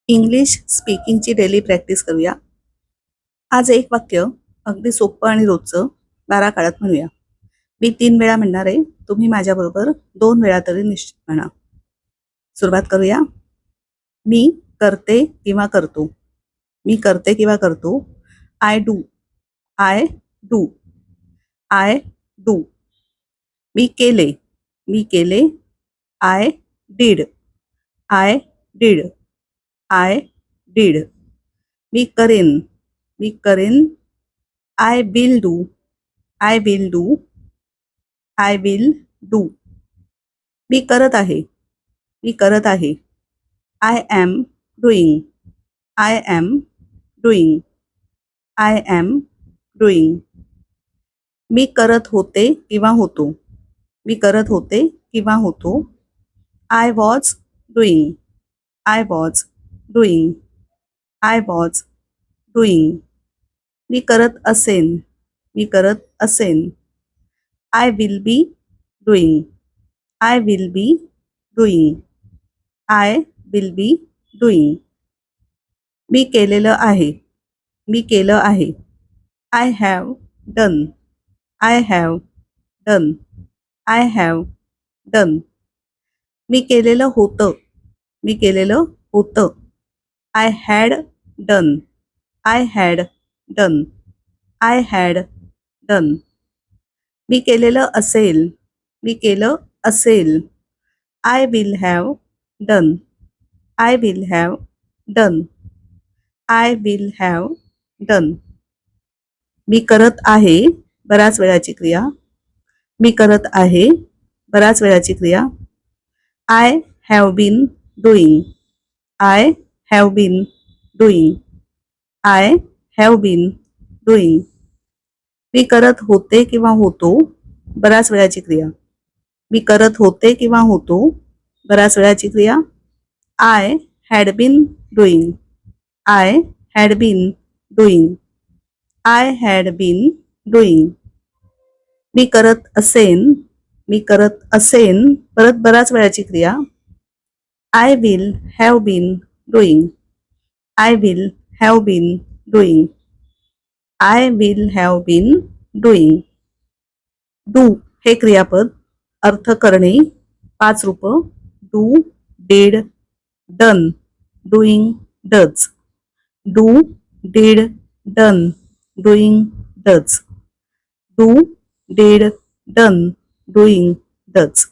English स्पीकिंगची daily practice करूया. आज एक वाक्य अगदी सोपं आणि रोजचं 12 काळात म्हणूया. मी 3 वेळा म्हणणार आहे, तुम्ही माझ्याबरोबर 2 वेळा तरी निश्चित म्हणा. सुरुवात करूया. मी करते किंवा करतो. मी करते किंवा करतो. I do. I do. I do. मी केले. मी केले. I did. I did. I did. मी करेन. मी करेन. I will do. I will do. I will do. मी करत आहे. मी करत आहे. I am doing. I am doing. I am doing. मी करत होते किंवा होतो. मी करत होते किंवा होतो. I was doing. I was doing. I was doing. मी करत असेन. मी करत असेन. I will be doing. I will be doing. I will be doing. मी केलेलं आहे. मी केलं आहे. I have done. I have done. I have done. मी केलेलं होतं. मी केलेलं होतं. I had done. I had done. I had done. मी केलेलं असेल. मी केलं असेल. I will have done. I will have done. I will have done. मी करत आहे बऱ्याच वेळाची क्रिया. मी करत आहे बऱ्याच वेळाची क्रिया. I have been doing. I have been doing. I have been doing. मी करत होते किंवा होतो बऱ्याच वेळाची क्रिया. मी करत होते किंवा होतो बऱ्याच वेळाची क्रिया. I had been doing. I had been doing. I had been doing. मी करत असेन. मी करत असेन परत बऱ्याच वेळाची क्रिया. I will have been doing. I will have been doing. I will have been doing. Do हे क्रियापद. अर्थ करणे. 5 रूप. Do, did, done, doing, does. Do, did, done, doing, does. Do, did, done, doing, does.